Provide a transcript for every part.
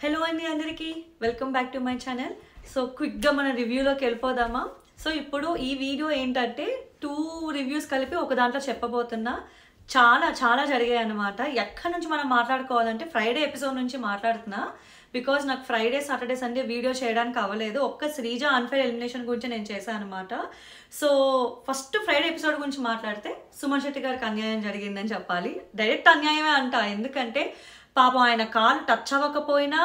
Hello అండి అందరికీ welcome back to my channel. So క్విక్గా మన రివ్యూలోకి వెళ్ళిపోదామా. సో ఇప్పుడు ఈ వీడియో ఏంటంటే 2 రివ్యూస్ కలిపి ఒక దాంట్లో చెప్పబోతున్నా. చాలా జరిగాయి అన్నమాట. ఎక్కడి నుంచి మనం మాట్లాడుకోవాలంటే ఫ్రైడే ఎపిసోడ్ నుంచి మాట్లాడుతున్నా. బికాజ్ నాకు ఫ్రైడే సాటర్డే సండే వీడియో చేయడానికి అవ్వలేదు. ఒక్క శ్రీజ అన్ఫెయిర్ ఎలిమినేషన్ గురించి నేను చేశాను అనమాట. సో ఫస్ట్ ఫ్రైడే ఎపిసోడ్ గురించి మాట్లాడితే సుమన్ శెట్టి గారికి అన్యాయం జరిగిందని చెప్పాలి. డైరెక్ట్ అన్యాయమే అంట. ఎందుకంటే పాపం ఆయన కాలు టచ్ అవ్వకపోయినా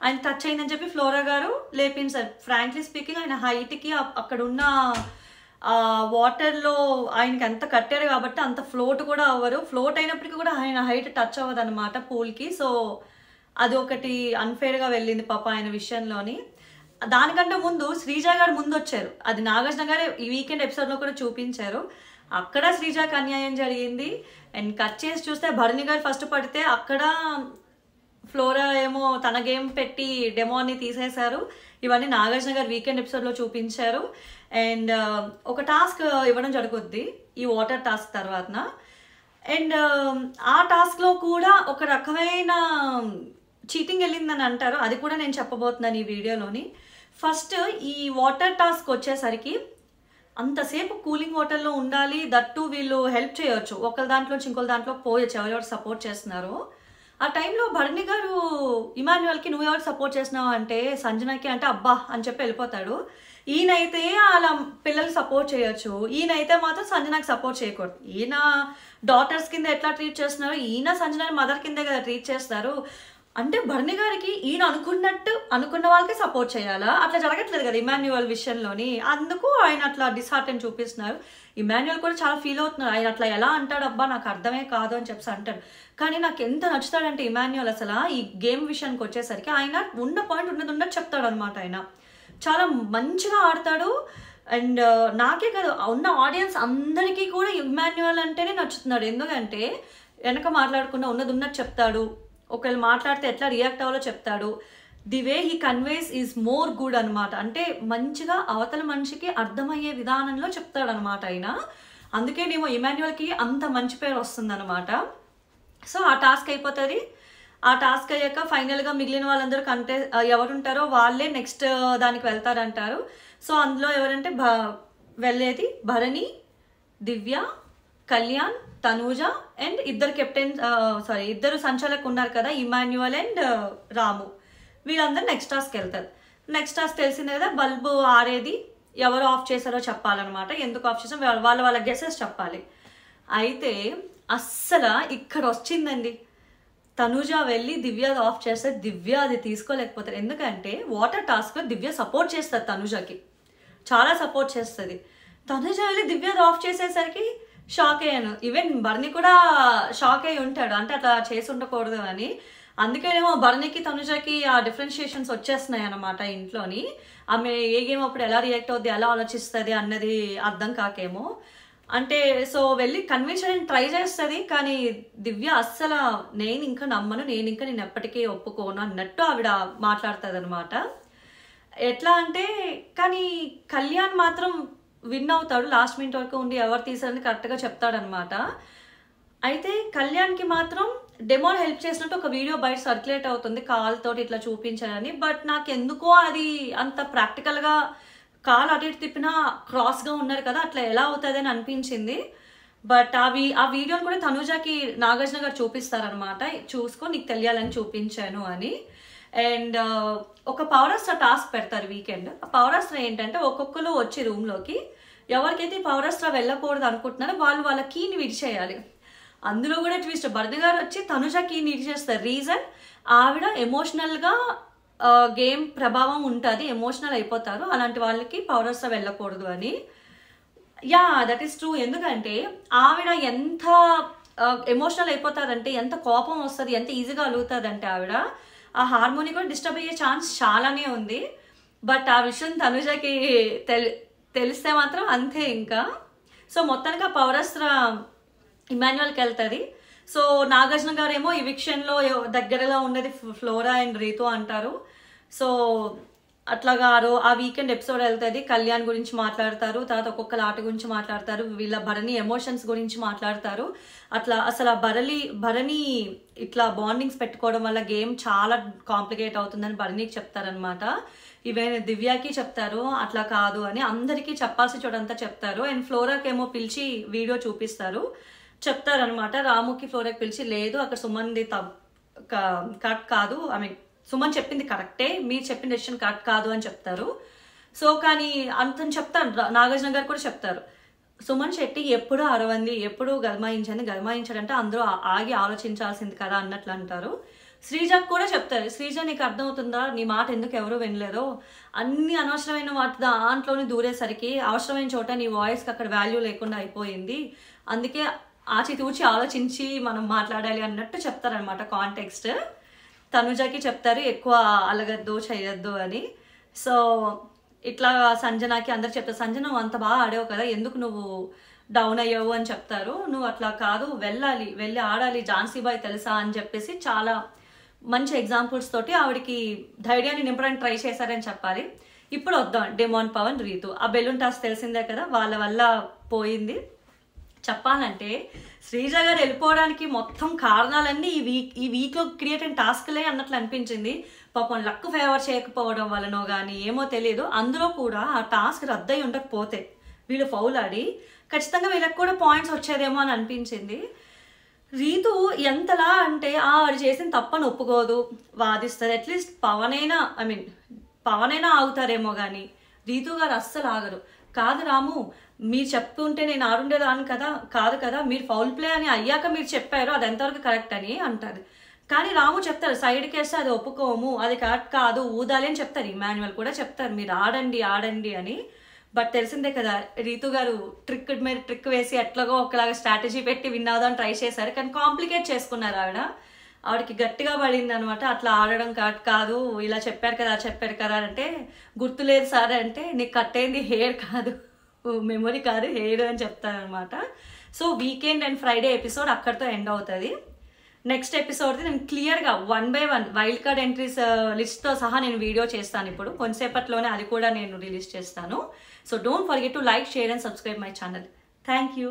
ఆయన టచ్ అయిందని చెప్పి ఫ్లోరా గారు లేపించారు. ఫ్రాంక్లీ స్పీకింగ్ ఆయన హైట్కి అక్కడ ఉన్న వాటర్లో ఆయనకి ఎంత కట్టారు కాబట్టి అంత ఫ్లోట్ కూడా అవ్వరు. ఫ్లోట్ అయినప్పటికీ కూడా ఆయన హైట్ టచ్ అవ్వదు అనమాట పూల్కి. సో అది ఒకటి అన్ఫేర్గా వెళ్ళింది పాప ఆయన విషయంలోని. దానికంటే ముందు శ్రీజ గారు ముందు వచ్చారు. అది నాగార్జున గారు ఈ వీకెండ్ ఎపిసోడ్లో కూడా చూపించారు. అక్కడ శ్రీజాకి అన్యాయం జరిగింది. అండ్ కట్ చేసి చూస్తే భరణి గారు ఫస్ట్ పడితే అక్కడ ఫ్లోరా ఏమో తన గేమ్ పెట్టి డెమోని తీసేశారు. ఇవన్నీ నాగార్జున గారు వీకెండ్ ఎపిసోడ్లో చూపించారు. అండ్ ఒక టాస్క్ ఇవ్వడం జరుగుద్ది ఈ వాటర్ టాస్క్ తర్వాత. అండ్ ఆ టాస్క్లో కూడా ఒక రకమైన చీటింగ్ వెళ్ళిందని అంటారు. అది కూడా నేను చెప్పబోతున్నాను ఈ వీడియోలోని. ఫస్ట్ ఈ వాటర్ టాస్క్ వచ్చేసరికి అంతసేపు కూలింగ్ వాటర్లో ఉండాలి. దట్టు వీళ్ళు హెల్ప్ చేయొచ్చు. ఒకరి దాంట్లోంచి ఇంకొక దాంట్లో పోయొచ్చు ఎవరెవరు సపోర్ట్ చేస్తున్నారు. ఆ టైంలో భరణి గారు ఇమాన్యుయల్కి నువ్వు ఎవరు సపోర్ట్ చేసినావు అంటే సంజనకి అంటే అబ్బా అని చెప్పి వెళ్ళిపోతాడు. ఈయనైతే అలా పిల్లలు సపోర్ట్ చేయొచ్చు. ఈయనైతే మాత్రం సంజనకి సపోర్ట్ చేయకూడదు. ఈయన డాటర్స్ కింద ఎట్లా ట్రీట్ చేస్తున్నారు, ఈయన సంజన మదర్ కిందే కదా ట్రీట్ చేస్తారు. అంటే భరణి గారికి ఈయన అనుకున్న వాళ్ళకి సపోర్ట్ చేయాలా? అట్లా జరగట్లేదు కదా ఇమాన్యుయల్ విషయంలోని. అందుకు ఆయన అట్లా డిస్హార్ట్ అని చూపిస్తున్నారు. ఇమాన్యుయల్ కూడా చాలా ఫీల్ అవుతున్నారు. ఆయన అట్లా ఎలా అంటాడు, అబ్బా నాకు అర్థమే కాదు అని చెప్పి అంటాడు. కానీ నాకు ఎంత నచ్చుతాడంటే ఇమాన్యుయల్ అసలు ఈ గేమ్ విషయానికి వచ్చేసరికి ఆయన ఉన్న పాయింట్ ఉన్నట్టు చెప్తాడు అనమాట. ఆయన చాలా మంచిగా ఆడతాడు. అండ్ నాకే కాదు ఉన్న ఆడియన్స్ అందరికీ కూడా ఇమాన్యుయల్ అంటేనే నచ్చుతున్నాడు. ఎందుకంటే వెనక మాట్లాడకుండా ఉన్నట్టు చెప్తాడు. ఒకవేళ మాట్లాడితే ఎట్లా రియాక్ట్ అవ్వాలో చెప్తాడు. The way he conveys is more good అనమాట. అంటే మంచిగా అవతల మనిషికి అర్థమయ్యే విధానంలో చెప్తాడు అనమాట ఆయన. అందుకేనేమో ఇమాన్యుయల్కి అంత మంచి పేరు వస్తుందన్నమాట. సో ఆ టాస్క్ అయిపోతుంది. ఆ టాస్క్ అయ్యాక ఫైనల్గా మిగిలిన వాళ్ళందరూ ఎవరుంటారో వాళ్ళే నెక్స్ట్ దానికి వెళ్తారంటారు. సో అందులో ఎవరంటే వెళ్ళేది భరణి, దివ్య, కళ్యాణ్, తనూజ అండ్ ఇద్దరు సంచాలకు ఉన్నారు కదా ఇమాన్యుయల్ అండ్ రాము. వీళ్ళందరూ నెక్స్ట్ టాస్క్ వెళ్తారు. నెక్స్ట్ టాస్క్ తెలిసిందే కదా, బల్బు ఆరేది ఎవరు ఆఫ్ చేశారో చెప్పాలన్నమాట. ఎందుకు ఆఫ్ చేసాం వాళ్ళ గెసెస్ చెప్పాలి. అయితే అస్సలు ఇక్కడ వచ్చిందండి. తనూజ వెళ్ళి దివ్య ఆఫ్ చేస్తే దివ్య అది తీసుకోలేకపోతారు. ఎందుకంటే వాటర్ టాస్క్లో దివ్య సపోర్ట్ చేస్తారు తనూజకి, చాలా సపోర్ట్ చేస్తుంది. తనూజ వెళ్ళి దివ్య ఆఫ్ చేసేసరికి షాక్ అయ్యాను. ఈవెన్ భరణి కూడా షాక్ అయ్యి ఉంటాడు. అంటే అట్లా చేసి ఉండకూడదు అని. అందుకేనేమో భరణికి తనుజకి ఆ డిఫరెన్షియేషన్స్ వచ్చేస్తున్నాయి అన్నమాట ఇంట్లోని. ఆమె ఏ గేమ్ అప్పుడు ఎలా రియాక్ట్ అవుద్ది, ఎలా ఆలోచిస్తుంది అన్నది అర్థం కాకేమో. అంటే సో వెళ్ళి కన్విన్స్ చేయడానికి ట్రై చేస్తుంది. కానీ దివ్య అస్సలు నేను ఇంకా నమ్మను, నేను ఎప్పటికీ ఒప్పుకోను అన్నట్టు ఆవిడ మాట్లాడుతుంది అనమాట. ఎట్లా అంటే కానీ కళ్యాణ్ మాత్రం విన్ అవుతాడు. లాస్ట్ మినిట్ వరకు ఉండి ఎవరు తీసారని కరెక్ట్గా చెప్తాడనమాట. అయితే కళ్యాణ్కి మాత్రం డెమోని హెల్ప్ చేసినట్టు ఒక వీడియో బయట సర్క్యులేట్ అవుతుంది కాలుతో ఇట్లా చూపించాలని. బట్ నాకు ఎందుకో అది అంత ప్రాక్టికల్గా కాలు అటు ఇటు తిప్పినా క్రాస్గా ఉన్నారు కదా, అట్లా ఎలా అవుతుంది అని అనిపించింది. బట్ ఆ వీడియోని కూడా తనూజకి నాగార్జున గారు చూపిస్తారనమాట. చూసుకో నీకు తెలియాలని చూపించాను అని. అండ్ ఒక పవరాస్ట్ర టాస్క్ పెడతారు వీకెండ్. ఆ పవరాస్ట్ర ఏంటంటే ఒక్కొక్కరు వచ్చి రూమ్లోకి ఎవరికైతే పవరాస్ట్ర వెళ్ళకూడదు అనుకుంటున్నారో వాళ్ళ కీని విడిచేయాలి. అందులో కూడా ట్విస్ట్, భరణి గారు వచ్చి తనుజ కీని విడిచేస్తారు. రీజన్ ఆవిడ ఎమోషనల్గా గేమ్ ప్రభావం ఉంటుంది, ఎమోషనల్ అయిపోతారు. అలాంటి వాళ్ళకి పవరాస్ట్ర వెళ్ళకూడదు అని. Yeah that is true. ఎందుకంటే ఆవిడ ఎంత ఎమోషనల్ అయిపోతారంటే, ఎంత కోపం వస్తుంది, ఎంత ఈజీగా అలుగుతుందంటే ఆవిడ ఆ హార్మోని కూడా డిస్టర్బ్ అయ్యే ఛాన్స్ చాలానే ఉంది. బట్ ఆ విషయం తనుజకి తెలిస్తే మాత్రం అంతే ఇంకా. సో మొత్తానికి ఆ పవరాస్ట్ర ఇమాన్యుయల్కి వెళ్తుంది. సో నాగార్జున గారు ఏమో ఈ విషయంలో దగ్గరలో ఉన్నది ఫ్లోరా అండ్ రీతు అంటారు. సో అట్లాగా ఆ వీకెండ్ ఎపిసోడ్ వెళ్తుంది. కళ్యాణ్ గురించి మాట్లాడతారు, తర్వాత ఒక్కొక్కల ఆట గురించి మాట్లాడతారు, వీళ్ళ భరణి ఎమోషన్స్ గురించి మాట్లాడతారు. అట్లా అసలు ఆ భరణి ఇట్లా బాండింగ్స్ పెట్టుకోవడం వల్ల గేమ్ చాలా కాంప్లికేట్ అవుతుందని భరణికి చెప్తారనమాట. ఈవెన్ దివ్యాకి చెప్తారు అట్లా కాదు అని, అందరికీ చెప్పాల్సి చోటంతా చెప్తారు. అండ్ ఫ్లోరాకి ఏమో పిలిచి వీడియో చూపిస్తారు, చెప్తారనమాట. రాముకి ఫ్లోరాకి పిలిచి లేదు అక్కడ సుమన్ది కరెక్ట్ కాదు, ఐ మీన్ సుమన్ చెప్పింది కరెక్టే, మీరు చెప్పిన డెసిషన్ కరెక్ట్ కాదు అని చెప్తారు. సో కానీ అంతని చెప్తారు, నాగార్జున గారు కూడా చెప్తారు సుమన్ శెట్టి ఎప్పుడు అరవంది, ఎప్పుడు గర్మాయించాడంటే అందరూ ఆగి ఆలోచించాల్సింది కదా అన్నట్లు అంటారు. శ్రీజకు కూడా చెప్తారు, శ్రీజ నీకు అర్థమవుతుందా, నీ మాట ఎందుకు ఎవరు వినలేదో, అన్ని అనవసరమైన వాటి దాంట్లోనే దూరేసరికి అవసరమైన చోట నీ వాయిస్కి అక్కడ వాల్యూ లేకుండా అయిపోయింది, అందుకే ఆచితూచి ఆలోచించి మనం మాట్లాడాలి అన్నట్టు చెప్తారనమాట కాంటెక్స్ట్. తనుజకి చెప్తారు ఎక్కువ అలగద్దు చేయొద్దు అని. సో ఇట్లా సంజనకి అందరు చెప్తారు, సంజన నువ్వు అంత బాగా ఆడావు కదా, ఎందుకు నువ్వు డౌన్ అయ్యావు అని చెప్తారు. నువ్వు అట్లా కాదు, వెళ్ళి ఆడాలి, ఝాన్సీబాయ్ తెలుసా అని చెప్పేసి చాలా మంచి ఎగ్జాంపుల్స్ తోటి ఆవిడికి ధైర్యాన్ని నింపడానికి ట్రై చేశారని చెప్పాలి. ఇప్పుడు వద్దాం డెమోన్ పవన్ రీతు, ఆ బెలూన్ టాస్ తెలిసిందే కదా, వాళ్ళ వల్ల పోయింది. చెప్పాలంటే శ్రీజ గారు వెళ్ళిపోవడానికి మొత్తం కారణాలన్నీ ఈ వీక్లో క్రియేట్ అయిన టాస్క్లే అన్నట్లు అనిపించింది. పాపం లక్ ఫేవర్ చేయకపోవడం వలనో కానీ ఏమో తెలియదు, అందులో కూడా ఆ టాస్క్ రద్దయి ఉండకపోతే వీళ్ళు ఫౌల్ ఆడి ఖచ్చితంగా వీళ్ళకి కూడా పాయింట్స్ వచ్చేదేమో అని అనిపించింది. రీతు ఎంతలా అంటే ఆవిడ చేసిన తప్పని ఒప్పుకోదు, వాదిస్తారు. అట్లీస్ట్ పవనైనా ఆగుతారేమో కానీ రీతు గారు అస్సలు ఆగరు. కాదు రాము, మీరు చెప్తుంటే నేను ఆడుండేదాన్ని కదా, కాదు కదా, మీరు ఫౌల్ ప్లే అని అయ్యాక మీరు చెప్పారు, అది ఎంతవరకు కరెక్ట్ అని అంటారు. కానీ రాము చెప్తారు సైడ్కి వేస్తే అది ఒప్పుకోము, అది కరెక్ట్ కాదు, ఊదాలి అని చెప్తారు. ఇమాన్యువల్ కూడా చెప్తారు మీరు ఆడండి అని. బట్ తెలిసిందే కదా, రీతు గారు ట్రిక్ వేసి ఎట్లాగో ఒకలాగా స్ట్రాటజీ పెట్టి విన్ అవుదామని ట్రై చేశారు, కానీ కాంప్లికేట్ చేసుకున్నారు. ఆవిడకి గట్టిగా పడింది అనమాట. అట్లా ఆడడం కరెక్ట్ కాదు, ఇలా చెప్పారు కదా అంటే గుర్తులేదు సార్ అంటే, నీకు కట్ అయింది హెయిర్ కాదు, మెమొరీ కాదు హెయిర్ అని చెప్తారనమాట. So weekend and Friday episode అక్కడితో ఎండ్ అవుతుంది. నెక్స్ట్ ఎపిసోడ్ది నేను క్లియర్గా 1 by 1 వైల్డ్ కార్డ్ ఎంట్రీస్ లిస్ట్తో సహా నేను వీడియో చేస్తాను. ఇప్పుడు కొంతసేపట్లోనే అది కూడా నేను రిలీజ్ చేస్తాను. So don't forget to like, share and subscribe my channel. Thank you.